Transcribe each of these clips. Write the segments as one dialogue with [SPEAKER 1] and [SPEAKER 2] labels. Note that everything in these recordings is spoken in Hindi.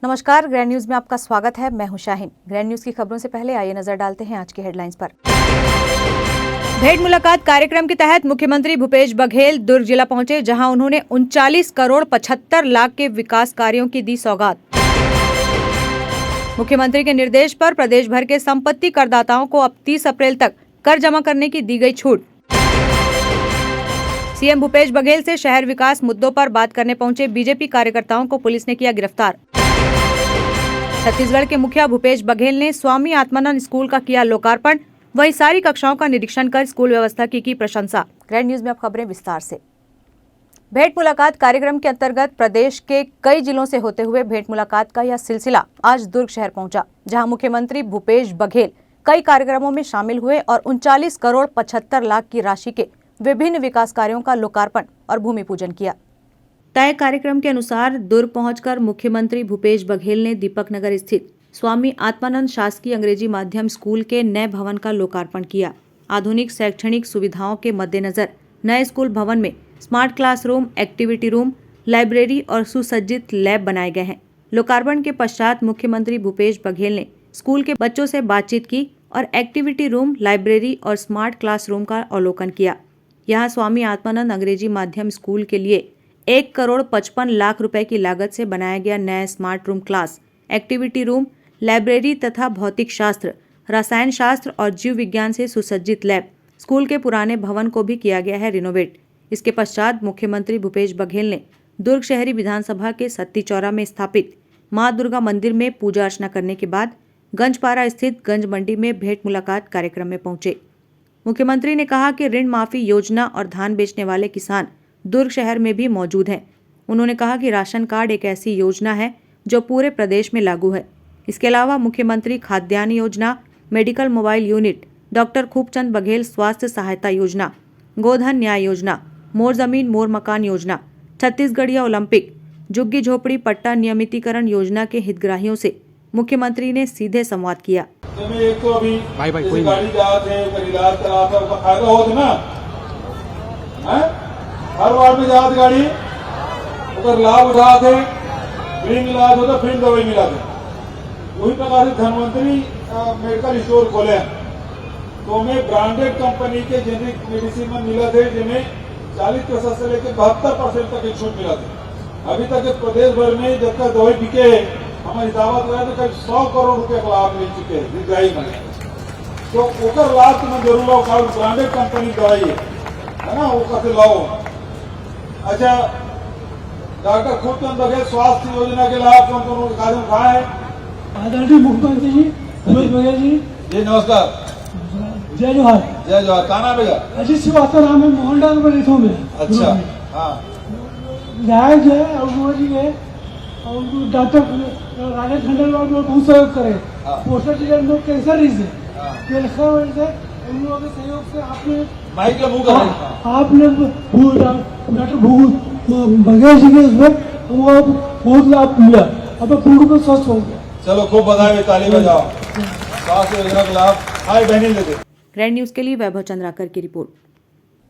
[SPEAKER 1] नमस्कार, ग्रैंड न्यूज में आपका स्वागत है। मैं हूं शाहीन। ग्रैंड न्यूज की खबरों से पहले आइए नजर डालते हैं आज की हेडलाइंस पर। भेंट मुलाकात कार्यक्रम के तहत मुख्यमंत्री भूपेश बघेल दुर्ग जिला पहुंचे, जहां उन्होंने 39 करोड़ 75 लाख के विकास कार्यों की दी सौगात। मुख्यमंत्री के निर्देश पर प्रदेश भर के संपत्ति करदाताओं को अब 30 अप्रैल तक कर जमा करने की दी गई छूट। सीएम भूपेश बघेल से शहर विकास मुद्दों पर बात करने पहुंचे बीजेपी कार्यकर्ताओं को पुलिस ने किया गिरफ्तार। छत्तीसगढ़ के मुखिया भूपेश बघेल ने स्वामी आत्मानंद स्कूल का किया लोकार्पण, वहीं सारी कक्षाओं का निरीक्षण कर स्कूल व्यवस्था की प्रशंसा। ग्रैंड न्यूज में अब खबरें विस्तार से। भेंट मुलाकात कार्यक्रम के अंतर्गत प्रदेश के कई जिलों से होते हुए भेंट मुलाकात का यह सिलसिला आज दुर्ग शहर पहुंचा, जहां मुख्यमंत्री भूपेश बघेल कई कार्यक्रमों में शामिल हुए और 39 करोड़ 75 लाख की राशि के विभिन्न विकास कार्यों का लोकार्पण और भूमि पूजन किया। तय कार्यक्रम के अनुसार दुर्ग पहुंचकर मुख्यमंत्री भूपेश बघेल ने दीपक नगर स्थित स्वामी आत्मानंद शासकीय अंग्रेजी माध्यम स्कूल के नए भवन का लोकार्पण किया। आधुनिक शैक्षणिक सुविधाओं के मद्देनजर नए स्कूल भवन में smart classroom, activity room, library और सुसज्जित लैब बनाए गए हैं। लोकार्पण के पश्चात मुख्यमंत्री भूपेश बघेल ने स्कूल के बच्चों से बातचीत की और एक्टिविटी रूम, लाइब्रेरी और स्मार्ट क्लासरूम का अवलोकन किया। यहाँ स्वामी आत्मानंद अंग्रेजी माध्यम स्कूल के लिए 1 करोड़ 55 लाख रुपए की लागत से बनाया गया नया smart room class, activity room, library तथा भौतिक शास्त्र, रसायन शास्त्र और जीव विज्ञान से सुसज्जित लैब, स्कूल के पुराने भवन को भी किया गया है रिनोवेट। इसके पश्चात मुख्यमंत्री भूपेश बघेल ने दुर्ग शहरी विधानसभा के सत्ती चौरा में स्थापित मां दुर्गा मंदिर में पूजा अर्चना करने के बाद गंजपारा स्थित गंज मंडी में भेंट मुलाकात कार्यक्रम में पहुंचे। मुख्यमंत्री ने कहा कि ऋण माफी योजना और धान बेचने वाले किसान दुर्ग शहर में भी मौजूद हैं। उन्होंने कहा कि राशन कार्ड एक ऐसी योजना है जो पूरे प्रदेश में लागू है। इसके अलावा मुख्यमंत्री खाद्यान्न योजना, medical mobile unit, doctor Khubchand Baghel स्वास्थ्य सहायता योजना, गोधन न्याय योजना, मोर जमीन मोर मकान योजना, छत्तीसगढ़िया ओलंपिक, झुग्गी झोपड़ी पट्टा नियमितीकरण योजना के हितग्राहियों से मुख्यमंत्री ने सीधे संवाद किया।
[SPEAKER 2] एक तो अभी कोई गाड़ी जाते हैं, उसका इलाज कराता है, उसका फायदा होता ना, हर वार्ड में जाते गाड़ी, उसका लाभ उठाते, फ्री इलाज होता, फ्री दवाई मिलाते। वही प्रकार से धनवंतरी मेडिकल स्टोर खोले हैं, तो हमें ब्रांडेड कंपनी के जेनेरिक मेडिसिन में मिला थे, जिन्हें 40% से लेकर 72% तक की छूट मिला था। अभी तक प्रदेश भर में जब तक दवाई बिके हमारे दावा तो है करीब 100 करोड़ रुपए का लाभ मिल चुके हैं हितग्राही में। तो ओकर लाभ तुम्हें जरूर लो, ब्रांडेड कंपनी दवाई है ना, वो कैसे लाओ। अच्छा, डॉक्टर खूबचंद बघेल स्वास्थ्य योजना के लाभ कौन कौन कदम उठाए हैं?
[SPEAKER 3] आदरणीय मुख्यमंत्री जी भूपेश बघेल
[SPEAKER 2] जी नमस्कार,
[SPEAKER 3] जय जोहार।
[SPEAKER 2] जय जोहार। कहाँ नाम है?
[SPEAKER 3] अजीत श्रीवास्तव नाम है, मोहनलाल बरेठों में।
[SPEAKER 2] अच्छा, हाँ,
[SPEAKER 3] विधायक जो है और जी है और डॉक्टर राजेश खंडेलवाल जो बहुत सहयोग करे, पोस्टर जिले में कैंसर रीज है, वजह से उन लोगों के सहयोग से आपने
[SPEAKER 2] माइक का मुंह
[SPEAKER 3] डॉक्टर बघेल जी के उसमें वो बहुत लाभ मिला, अब पूर्ण रूप से स्वस्थ हो गया।
[SPEAKER 2] चलो खूब बधाई, ताली बजाओ। स्वास्थ्य योजना का लाभ आए बहनी लेते।
[SPEAKER 1] ग्रैंड न्यूज के लिए वैभव चंद्राकर की रिपोर्ट।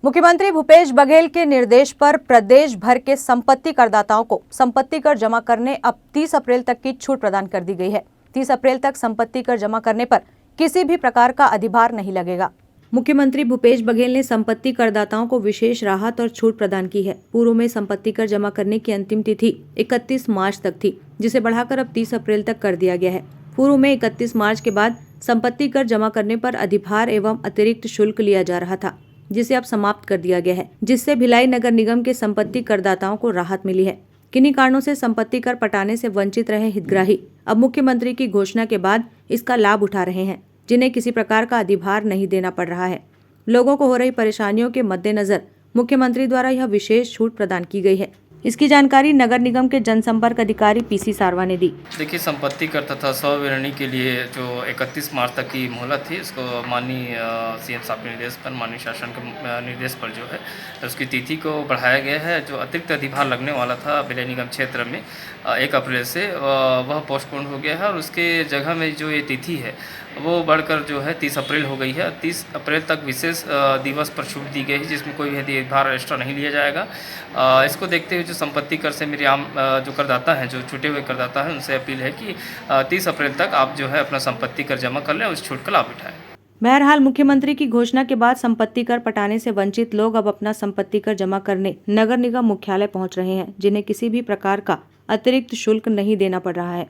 [SPEAKER 1] मुख्यमंत्री भूपेश बघेल के निर्देश पर प्रदेश भर के संपत्ति करदाताओं को संपत्ति कर जमा करने अब 30 अप्रैल तक की छूट प्रदान कर दी गई है। 30 अप्रैल तक संपत्ति कर जमा करने पर किसी भी प्रकार का अधिभार नहीं लगेगा। मुख्यमंत्री भूपेश बघेल ने संपत्ति करदाताओं को विशेष राहत और छूट प्रदान की है। पूर्व में संपत्ति कर जमा करने की अंतिम तिथि 31 मार्च तक थी, जिसे बढ़ाकर अब 30 अप्रैल तक कर दिया गया है। पूर्व में 31 मार्च के बाद संपत्ति कर जमा करने पर अधिभार एवं अतिरिक्त शुल्क लिया जा रहा था, जिसे अब समाप्त कर दिया गया है, जिससे भिलाई नगर निगम के संपत्ति करदाताओं को राहत मिली है। किन्हीं कारणों से संपत्ति कर पटाने से वंचित रहे हितग्राही अब मुख्यमंत्री की घोषणा के बाद इसका लाभ उठा रहे हैं, जिन्हें किसी प्रकार का अधिभार नहीं देना पड़ रहा है। लोगों को हो रही परेशानियों के मद्देनजर मुख्यमंत्री द्वारा यह विशेष छूट प्रदान की गई है। इसकी जानकारी नगर निगम के जनसंपर्क अधिकारी पीसी सारवा ने दी।
[SPEAKER 4] देखिए, संपत्ति कर तथा स्व-विवरणी के लिए जो 31 मार्च तक की मोहलत थी, इसको माननीय सीएम साहब के निर्देश पर, माननीय शासन के निर्देश पर जो है उसकी तिथि को बढ़ाया गया है। जो अतिरिक्त अधिभार लगने वाला था भिलाई निगम क्षेत्र में 1 अप्रैल से, वह पोस्टपोन हो गया है और उसके जगह में जो ये तिथि है वो बढ़कर जो है 30 अप्रैल हो गई है। 30 अप्रैल तक विशेष दिवस पर छूट दी गई है, जिसमें कोई भी अधिभार एक्स्ट्रा नहीं लिया जाएगा। इसको देखते हुए जो संपत्ति कर से मेरी आम जो करदाता हैं, जो छूटे हुए करदाता हैं, उनसे अपील है कि 30 अप्रैल तक आप जो है अपना संपत्ति कर जमा कर लें और उस छूट का लाभ उठाएं।
[SPEAKER 1] बहरहाल मुख्यमंत्री की घोषणा के बाद संपत्ति कर पटाने से वंचित लोग अब अपना संपत्ति कर जमा करने नगर निगम मुख्यालय पहुंच रहे हैं, जिन्हें किसी भी प्रकार का अतिरिक्त शुल्क नहीं देना पड़ रहा है।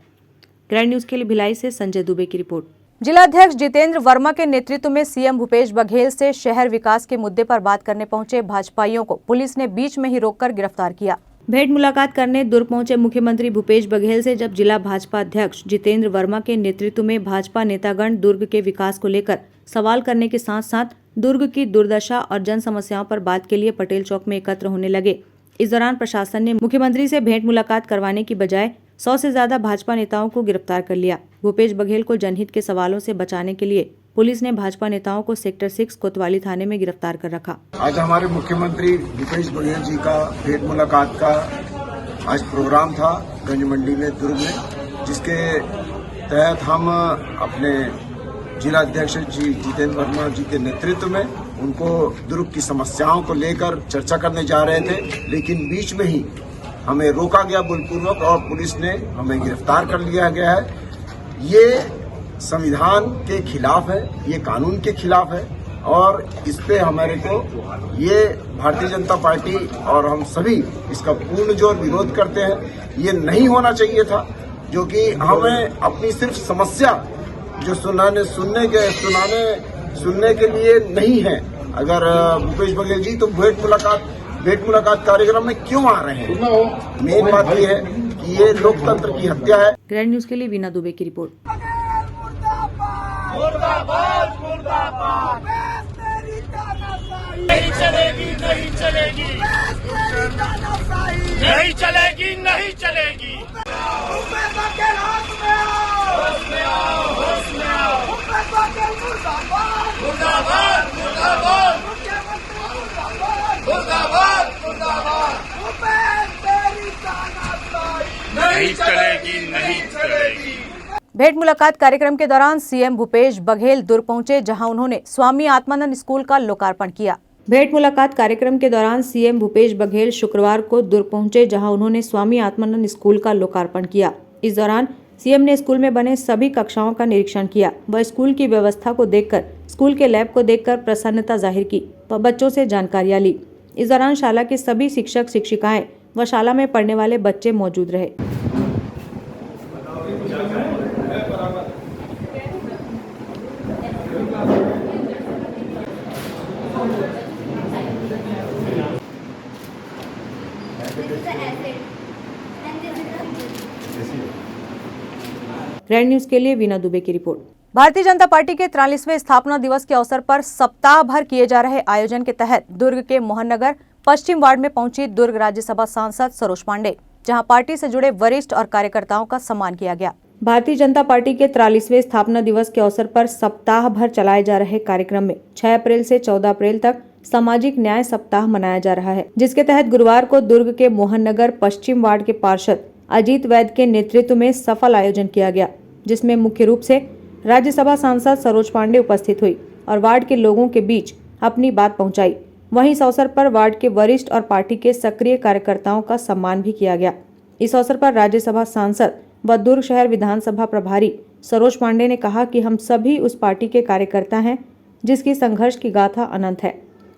[SPEAKER 1] ग्रैंड न्यूज के लिए भिलाई से संजय दुबे की रिपोर्ट। जिलाध्यक्ष जितेंद्र वर्मा के नेतृत्व में सीएम भूपेश बघेल से शहर विकास के मुद्दे पर बात करने पहुंचे भाजपाइयों को पुलिस ने बीच में ही रोककर गिरफ्तार किया। भेंट मुलाकात करने दुर्ग पहुंचे मुख्यमंत्री भूपेश बघेल से जब जिला भाजपा अध्यक्ष जितेंद्र वर्मा के नेतृत्व में भाजपा नेतागण दुर्ग के विकास को लेकर सवाल करने के साथ साथ दुर्ग की दुर्दशा और जन समस्याओं पर बात के लिए पटेल चौक में एकत्र होने लगे। इस दौरान प्रशासन ने मुख्यमंत्री से भेंट मुलाकात करवाने की बजाय 100 से ज्यादा भाजपा नेताओं को गिरफ्तार कर लिया। भूपेश बघेल को जनहित के सवालों से बचाने के लिए पुलिस ने भाजपा नेताओं को सेक्टर 6 कोतवाली थाने में गिरफ्तार कर रखा।
[SPEAKER 5] आज हमारे मुख्यमंत्री भूपेश बघेल जी का भेंट मुलाकात का आज प्रोग्राम था गंज मंडी में, दुर्ग में, जिसके तहत हम अपने जिला अध्यक्ष जी जितेंद्र वर्मा जी के नेतृत्व में उनको दुर्ग की समस्याओं को लेकर चर्चा करने जा रहे थे, लेकिन बीच में ही हमें रोका गया बलपूर्वक और पुलिस ने हमें गिरफ्तार कर लिया गया है। ये संविधान के खिलाफ है, ये कानून के खिलाफ है और इस पे हमारे को ये भारतीय जनता पार्टी और हम सभी इसका पूर्ण जोर विरोध करते हैं। ये नहीं होना चाहिए था, जो कि हमें अपनी सिर्फ समस्या जो सुनने के लिए नहीं है। अगर भूपेश बघेल जी तो भेंट मुलाकात कार्यक्रम में क्यों आ रहे हैं? मेन बात यह है कि ये लोकतंत्र की हत्या है।
[SPEAKER 1] ग्रैंड न्यूज के लिए वीना दुबे की रिपोर्ट।
[SPEAKER 6] नहीं चलेगी, नहीं चलेगी, नहीं चलेगी, नहीं चलेगी। मुर्दाबाद, मुर्दाबाद, मुर्दाबाद, मुर्दाबाद। नहीं चलेगी, नहीं चलेगी।
[SPEAKER 1] भेंट मुलाकात कार्यक्रम के दौरान सीएम भूपेश बघेल दुर्ग पहुंचे, जहां उन्होंने स्वामी आत्मानंद स्कूल का लोकार्पण किया। भेंट मुलाकात कार्यक्रम के दौरान सीएम भूपेश बघेल शुक्रवार को दुर्ग पहुंचे, जहां उन्होंने स्वामी आत्मानंद स्कूल का लोकार्पण किया। इस दौरान सीएम ने स्कूल में बने सभी कक्षाओं का निरीक्षण किया व स्कूल की व्यवस्था को देखकर, स्कूल के लैब को देखकर प्रसन्नता जाहिर की व बच्चों से जानकारियां ली। इस दौरान शाला के सभी शिक्षक शिक्षिकाएं व शाला में पढ़ने वाले बच्चे मौजूद रहे। ग्रैंड न्यूज के लिए वीना दुबे की रिपोर्ट। भारतीय जनता पार्टी के 43वें स्थापना दिवस के अवसर पर सप्ताह भर किए जा रहे आयोजन के तहत दुर्ग के मोहन नगर पश्चिम वार्ड में पहुंची दुर्ग राज्यसभा सांसद सरोज पांडे, जहां पार्टी से जुड़े वरिष्ठ और कार्यकर्ताओं का सम्मान किया गया। भारतीय जनता पार्टी के 43वें स्थापना दिवस के अवसर पर सप्ताह भर चलाए जा रहे कार्यक्रम में 6 अप्रैल से 14 अप्रैल तक सामाजिक न्याय सप्ताह मनाया जा रहा है, जिसके तहत गुरुवार को दुर्ग के मोहन नगर पश्चिम वार्ड के पार्षद अजीत वैद्य के नेतृत्व में सफल आयोजन किया गया, जिसमें मुख्य रूप से राज्यसभा सांसद सरोज पांडे उपस्थित हुई और वार्ड के लोगों के बीच अपनी बात पहुंचाई। वहीं इस अवसर पर वार्ड के वरिष्ठ और पार्टी के सक्रिय कार्यकर्ताओं का सम्मान भी किया गया। इस अवसर पर राज्यसभा सांसद व दुर्ग शहर विधानसभा प्रभारी सरोज पांडे ने कहा कि हम सभी उस पार्टी के कार्यकर्ता हैं जिसकी संघर्ष की गाथा अनंत है।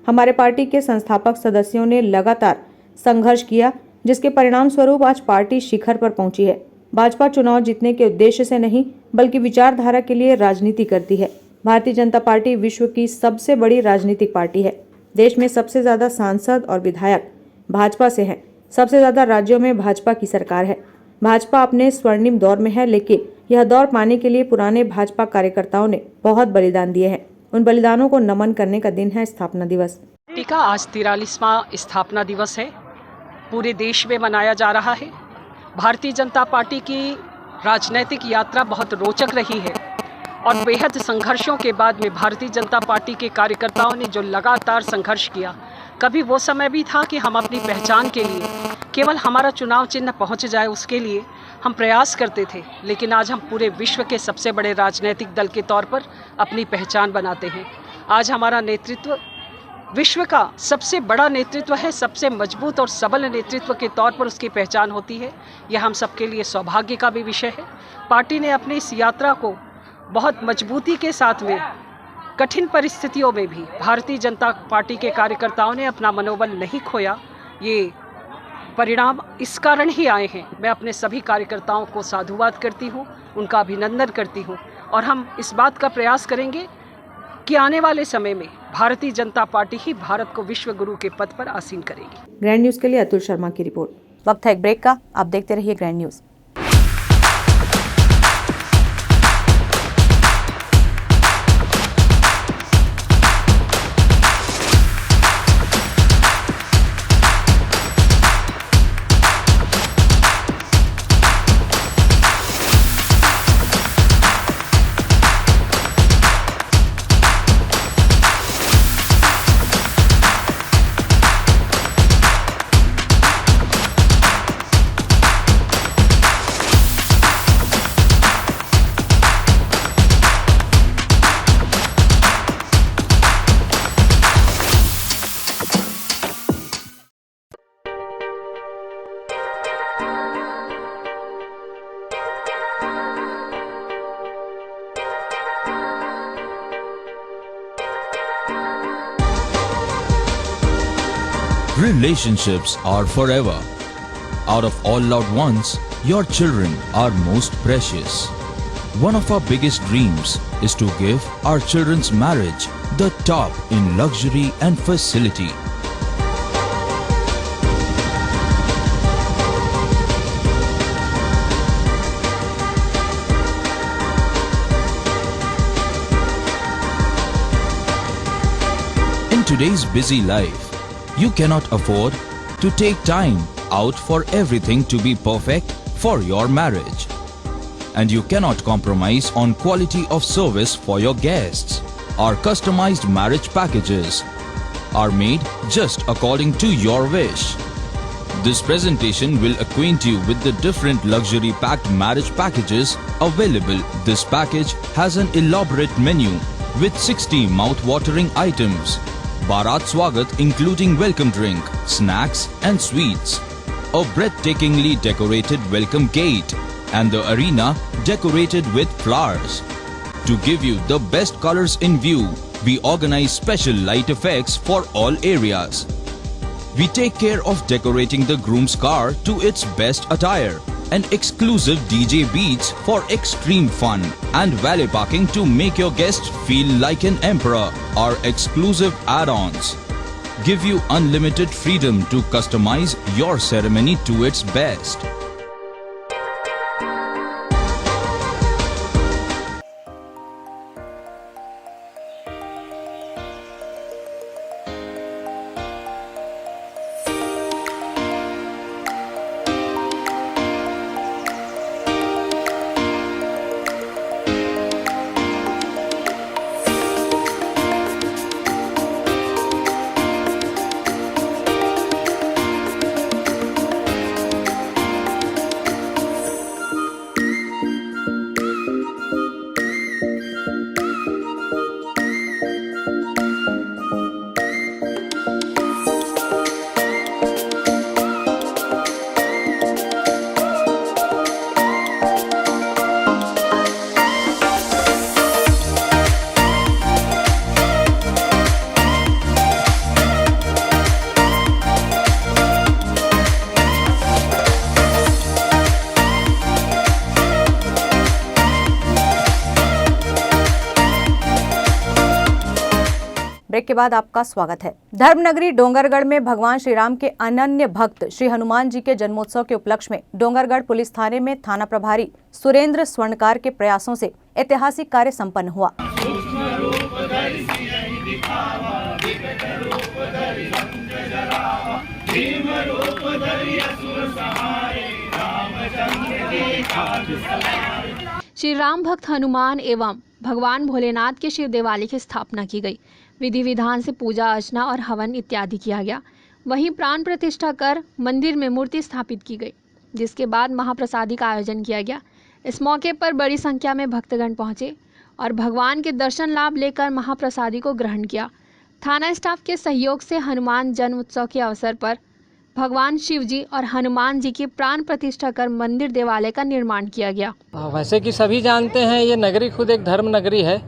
[SPEAKER 1] हमारे पार्टी के संस्थापक सदस्यों ने लगातार संघर्ष किया, जिसके परिणाम स्वरूप आज पार्टी शिखर पर पहुंची है। भाजपा चुनाव जीतने के उद्देश्य से नहीं बल्कि विचारधारा के लिए राजनीति करती है। भारतीय जनता पार्टी विश्व की सबसे बड़ी राजनीतिक पार्टी है। देश में सबसे ज्यादा सांसद और विधायक भाजपा से हैं। सबसे ज्यादा राज्यों में भाजपा की सरकार है। भाजपा अपने स्वर्णिम दौर में है, लेकिन यह दौर पाने के लिए पुराने भाजपा कार्यकर्ताओं ने बहुत बलिदान दिए हैं। उन बलिदानों को नमन करने का दिन है स्थापना दिवस।
[SPEAKER 7] पार्टी का आज 43वां स्थापना दिवस है, पूरे देश में मनाया जा रहा है। भारतीय जनता पार्टी की राजनीतिक यात्रा बहुत रोचक रही है और बेहद संघर्षों के बाद में भारतीय जनता पार्टी के कार्यकर्ताओं ने जो लगातार संघर्ष किया, कभी वो समय भी था कि हम अपनी पहचान के लिए केवल हमारा चुनाव चिन्ह पहुंच जाए, उसके लिए हम प्रयास करते थे। लेकिन आज हम पूरे विश्व के सबसे बड़े राजनीतिक दल के तौर पर अपनी पहचान बनाते हैं। आज हमारा नेतृत्व विश्व का सबसे बड़ा नेतृत्व है, सबसे मजबूत और सबल नेतृत्व के तौर पर उसकी पहचान होती है। यह हम सबके लिए सौभाग्य का भी विषय है। पार्टी ने अपनी इस यात्रा को बहुत मजबूती के साथ में कठिन परिस्थितियों में भी भारतीय जनता पार्टी के कार्यकर्ताओं ने अपना मनोबल नहीं खोया। ये परिणाम इस कारण ही आए हैं। मैं अपने सभी कार्यकर्ताओं को साधुवाद करती हूँ, उनका अभिनंदन करती हूँ और हम इस बात का प्रयास करेंगे कि आने वाले समय में भारतीय जनता पार्टी ही भारत को विश्व गुरु के पद पर आसीन करेगी।
[SPEAKER 1] ग्रैंड न्यूज के लिए अतुल शर्मा की रिपोर्ट। वक्त है एक ब्रेक का, आप देखते रहिए grand news.
[SPEAKER 8] Relationships are forever. Out of all loved ones, your children are most precious. One of our biggest dreams is to give our children's marriage the top in luxury and facility. In today's busy life, you cannot afford to take time out for everything to be perfect for your marriage. And you cannot compromise on quality of service for your guests. Our customized marriage packages are made just according to your wish. This presentation will acquaint you with the different luxury packed marriage packages available. This package has an elaborate menu with 60 mouth-watering items. Bharat Swagat including welcome drink, snacks and sweets, a breathtakingly decorated welcome gate and the arena decorated with flowers. To give you the best colors in view, we organize special light effects for all areas. We take care of decorating the groom's car to its best attire and exclusive DJ beats for extreme fun and valet parking to make your guests feel like an emperor. Our exclusive add-ons give you unlimited freedom to customize your ceremony to its best.
[SPEAKER 1] Break के बाद आपका स्वागत है। धर्मनगरी डोंगरगढ़ में भगवान श्री राम के अनन्य भक्त श्री हनुमान जी के जन्मोत्सव के उपलक्ष्य में डोंगरगढ़ पुलिस थाने में थाना प्रभारी सुरेंद्र स्वर्णकार के प्रयासों से ऐतिहासिक कार्य संपन्न हुआ।
[SPEAKER 9] श्री राम भक्त हनुमान एवं भगवान भोलेनाथ के शिव देवालय की स्थापना की गई। विधि विधान से पूजा अर्चना और हवन इत्यादि किया गया। वहीं प्राण प्रतिष्ठा कर मंदिर में मूर्ति स्थापित की गई, जिसके बाद महाप्रसादी का आयोजन किया गया। इस मौके पर बड़ी संख्या में भक्तगण पहुंचे और भगवान के दर्शन लाभ लेकर महाप्रसादी को ग्रहण किया। थाना स्टाफ के सहयोग से हनुमान जन्म उत्सव के अवसर पर भगवान शिव जी और हनुमान जी की प्राण प्रतिष्ठा कर मंदिर देवालय का निर्माण किया गया।
[SPEAKER 10] वैसे कि सभी जानते हैं ये नगरी खुद एक धर्म नगरी है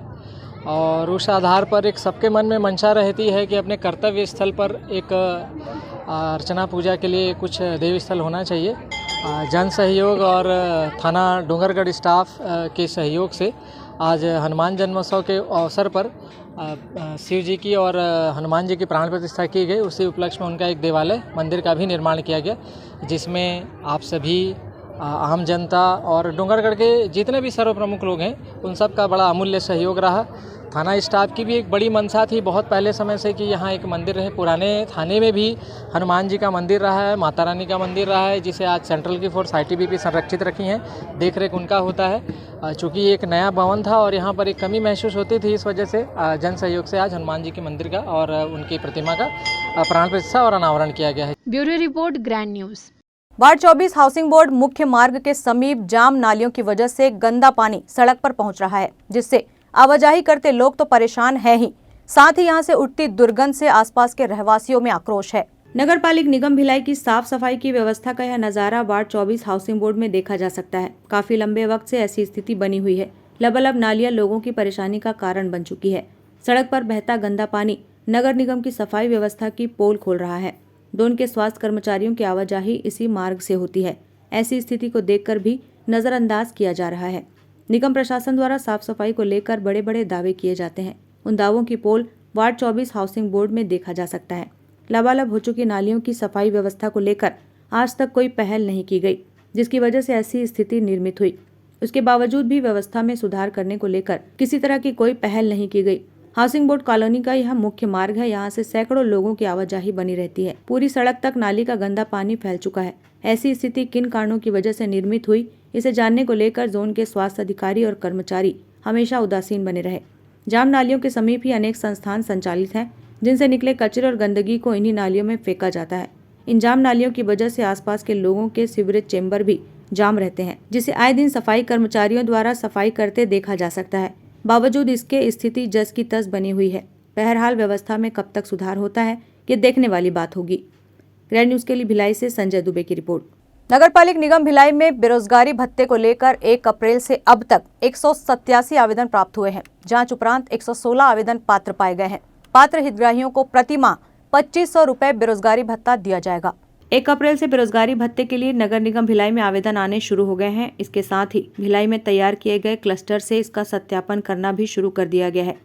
[SPEAKER 10] और उस आधार पर एक सबके मन में मंशा रहती है कि अपने कर्तव्य स्थल पर एक अर्चना पूजा के लिए कुछ देव स्थल होना चाहिए। जन सहयोग और थाना डोंगरगढ़ स्टाफ के सहयोग से आज हनुमान जन्मोत्सव के अवसर पर शिव जी की और हनुमान जी की प्राण प्रतिष्ठा की गई। उसी उपलक्ष्य में उनका एक देवालय मंदिर का भी निर्माण किया गया, जिसमें आप सभी आम जनता और डोंगरगढ़ के जितने भी सर्व प्रमुख लोग हैं उन सब का बड़ा अमूल्य सहयोग रहा। थाना स्टाफ की भी एक बड़ी मंशा थी बहुत पहले समय से कि यहाँ एक मंदिर रहे। पुराने थाने में भी हनुमान जी का मंदिर रहा है, माता रानी का मंदिर रहा है, जिसे आज सेंट्रल की फोर्स ITBP संरक्षित रखी हैं, देख रेख उनका होता है। चूँकि एक नया भवन था और यहाँ पर एक कमी महसूस होती थी, इस वजह से जन सहयोग से आज हनुमान जी के मंदिर का और उनकी प्रतिमा का प्राण प्रतिष्ठा और अनावरण किया गया है।
[SPEAKER 9] Bureau report, grand news.
[SPEAKER 1] Ward 24 housing board मुख्य मार्ग के समीप जाम नालियों की वजह से गंदा पानी सड़क पर पहुंच रहा है, जिससे आवाजाही करते लोग तो परेशान हैं ही, साथ ही यहां से उठती दुर्गंध से आसपास के रहवासियों में आक्रोश है। नगर पालिक निगम भिलाई की साफ सफाई की व्यवस्था का यह नजारा वार्ड 24 हाउसिंग बोर्ड में देखा जा सकता है। काफी लंबे वक्त से ऐसी स्थिति बनी हुई है। लबालब नालियां लोगों की परेशानी का कारण बन चुकी है। सड़क पर बहता गंदा पानी नगर निगम की सफाई व्यवस्था की पोल खोल रहा है। दोनों के स्वास्थ्य कर्मचारियों की आवाजाही इसी मार्ग से होती है। ऐसी स्थिति को देखकर भी नजरअंदाज किया जा रहा है। निगम प्रशासन द्वारा साफ सफाई को लेकर बड़े बड़े दावे किए जाते हैं। उन दावों की पोल वार्ड 24 हाउसिंग बोर्ड में देखा जा सकता है। लबालब हो चुकी नालियों की सफाई व्यवस्था को लेकर आज तक कोई पहल नहीं की गई, जिसकी वजह से ऐसी स्थिति निर्मित हुई। उसके बावजूद भी व्यवस्था में सुधार करने को लेकर किसी तरह की कोई पहल नहीं की गई। हाउसिंग बोर्ड कॉलोनी का यह मुख्य मार्ग है। यहाँ से सैकड़ों लोगों की आवाजाही बनी रहती है। पूरी सड़क तक नाली का गंदा पानी फैल चुका है। ऐसी स्थिति किन कारणों की वजह से निर्मित हुई, इसे जानने को लेकर जोन के स्वास्थ्य अधिकारी और कर्मचारी हमेशा उदासीन बने रहे। जाम नालियों के समीप ही अनेक संस्थान संचालित हैं, जिनसे निकले कचरे और गंदगी को इन्हीं नालियों में फेंका जाता है। इन जाम नालियों की वजह से आसपास के लोगों के सीवरेज चेंबर भी जाम रहते हैं, जिसे आए दिन सफाई कर्मचारियों द्वारा सफाई करते देखा जा सकता है। बावजूद इसके स्थिति जस की तस बनी हुई है। बहरहाल व्यवस्था में कब तक सुधार होता है, ये देखने वाली बात होगी। ग्रैंड न्यूज के लिए भिलाई से संजय दुबे की रिपोर्ट। नगर पालिक निगम भिलाई में बेरोजगारी भत्ते को लेकर 1 अप्रैल से अब तक 187 आवेदन प्राप्त हुए हैं। जांच उपरांत 116 आवेदन पात्र पाए गए हैं। पात्र हितग्राहियों को प्रति माह 2500 रुपए बेरोजगारी भत्ता दिया जाएगा। 1 अप्रैल से बेरोजगारी भत्ते के लिए नगर निगम भिलाई में आवेदन आने शुरू हो गए हैं। इसके साथ ही भिलाई में तैयार किए गए क्लस्टर से इसका सत्यापन करना भी शुरू कर दिया गया है।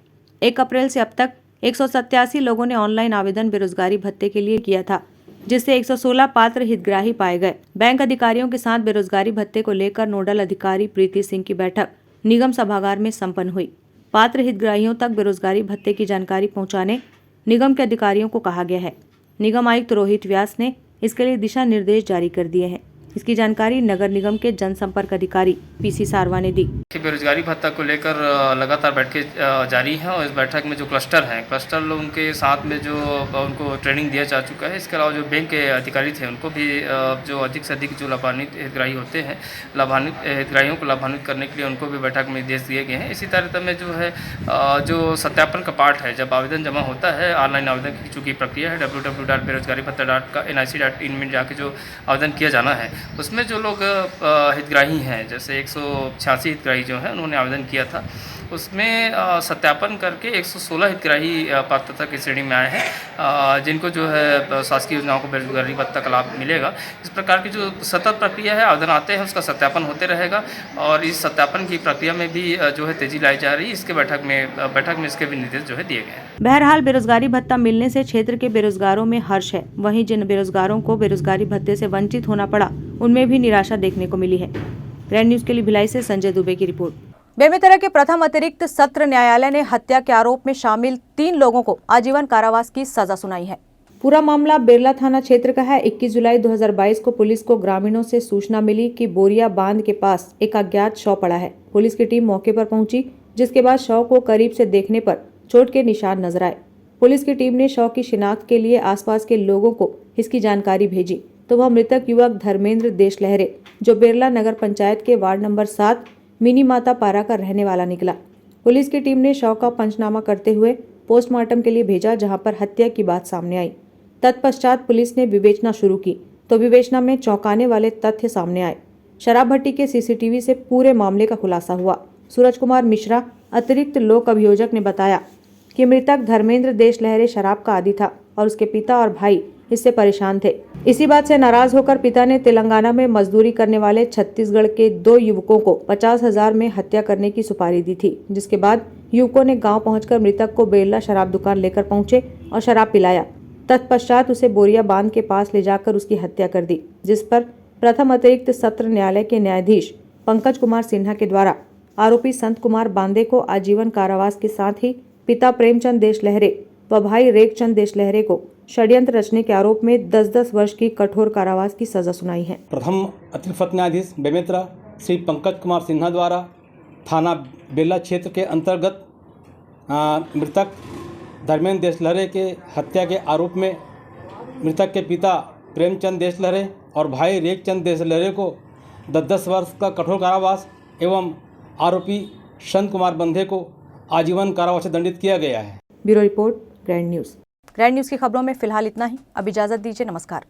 [SPEAKER 1] 1 अप्रैल से अब तक 187 लोगों ने ऑनलाइन आवेदन बेरोजगारी भत्ते के लिए किया था, जिससे 116 पात्र हितग्राही पाए गए। बैंक अधिकारियों के साथ बेरोजगारी भत्ते को लेकर नोडल अधिकारी प्रीति सिंह की बैठक निगम सभागार में संपन्न हुई। पात्र हितग्राहियों तक बेरोजगारी भत्ते की जानकारी पहुंचाने निगम के अधिकारियों को कहा गया है। निगम आयुक्त रोहित व्यास ने इसके लिए दिशा निर्देश जारी कर दिए हैं। इसकी जानकारी नगर निगम के जनसंपर्क अधिकारी PC सारवा ने दी।
[SPEAKER 4] बेरोजगारी भत्ता को लेकर लगातार बैठकें जारी हैं और इस बैठक में जो क्लस्टर लोगों के साथ में जो उनको ट्रेनिंग दिया जा चुका है। इसके अलावा जो बैंक के अधिकारी थे उनको भी जो अधिक से अधिक जो लाभान्वित हितग्राही होते हैं, लाभान्वित हितग्राहियों को लाभान्वित करने के लिए उनको भी बैठक में निर्देश दिए गए हैं। इसी तरह में जो है जो सत्यापन का पार्ट है, जब आवेदन जमा होता है, ऑनलाइन आवेदन की चूँकि प्रक्रिया है www.बेरोजगारीभत्ता.nic.in में जाके जो आवेदन किया जाना है, उसमें जो लोग हितग्राही हैं, जैसे 186 हितग्राही जो हैं उन्होंने आवेदन किया था, उसमें सत्यापन करके 116 हितग्राही पात्रता की श्रेणी में आए हैं, जिनको जो है शासकीय योजनाओं को बेरोजगारी भत्ता का लाभ मिलेगा। इस प्रकार की जो सतत प्रक्रिया है, आवेदन आते हैं उसका सत्यापन होते रहेगा और इस सत्यापन की प्रक्रिया में भी जो है तेजी लाई जा रही है। इसके बैठक में इसके भी निर्देश जो है दिए गए हैं।
[SPEAKER 1] बहरहाल बेरोजगारी भत्ता मिलने से क्षेत्र के बेरोजगारों में हर्ष है। वहीं जिन बेरोजगारों को बेरोजगारी भत्ते से वंचित होना पड़ा, उनमें भी निराशा देखने को मिली है। ग्रैंड न्यूज के लिए भिलाई से संजय दुबे की रिपोर्ट। बेमेतरा के प्रथम अतिरिक्त सत्र न्यायालय ने हत्या के आरोप में शामिल 3 लोगों को आजीवन कारावास की सजा सुनाई है। पूरा मामला बेरला थाना क्षेत्र का है। 21 जुलाई 2022 को पुलिस को ग्रामीणों से सूचना मिली कि बोरिया बांध के पास एक अज्ञात शव पड़ा है। पुलिस की टीम मौके पर पहुंची, जिसके बाद शव को करीब से देखने पर चोट के निशान नजर आए। पुलिस की टीम ने शव की शिनाख्त के लिए आसपास के लोगों को इसकी जानकारी भेजी, तो वह मृतक युवक धर्मेंद्र देशलहरे, जो बेरला नगर पंचायत के वार्ड नंबर 7 मिनी माता पारा का रहने वाला निकला। पुलिस की टीम ने शव का पंचनामा करते हुए पोस्टमार्टम के लिए भेजा, जहां पर हत्या की बात सामने आई। तत्पश्चात पुलिस ने विवेचना शुरू की तो विवेचना में चौंकाने वाले तथ्य सामने आए। शराब भट्टी के सीसीटीवी से पूरे मामले का खुलासा हुआ। सूरज कुमार मिश्रा, अतिरिक्त लोक अभियोजक, ने बताया कि मृतक धर्मेंद्र देशलहरे शराब का आदी था और उसके पिता और भाई इससे परेशान थे। इसी बात से नाराज होकर पिता ने तेलंगाना में मजदूरी करने वाले छत्तीसगढ़ के 2 युवकों को 50,000 में हत्या करने की सुपारी दी थी, जिसके बाद युवकों ने गांव पहुंचकर मृतक को बेरला शराब दुकान लेकर पहुंचे और शराब पिलाया। तत्पश्चात उसे बोरिया बांध के पास ले जाकर उसकी हत्या कर दी, जिस पर प्रथम अतिरिक्त सत्र न्यायालय के न्यायाधीश पंकज कुमार सिन्हा के द्वारा आरोपी संत कुमार बांदे को आजीवन कारावास के साथ ही पिता प्रेमचंद देशलहरे व भाई रेखचंद देशलहरे को षड्यंत्र रचने के आरोप में 10-10 वर्ष की कठोर कारावास की सजा सुनाई है।
[SPEAKER 11] प्रथम अतिरिक्त सत्र न्यायाधीश बेमेतरा श्री पंकज कुमार सिन्हा द्वारा थाना बेला क्षेत्र के अंतर्गत मृतक धर्मेंद्र देशलहरे के हत्या के आरोप में मृतक के पिता प्रेमचंद देशलहरे और भाई रेखचंद देशलहरे को 10-10 वर्ष का कठोर कारावास एवं आरोपी संत कुमार बंधे को आजीवन कारावास से दंडित किया गया है।
[SPEAKER 1] Bureau report, grand news. Grand news की खबरों में फिलहाल इतना ही। अब इजाजत दीजिए। नमस्कार।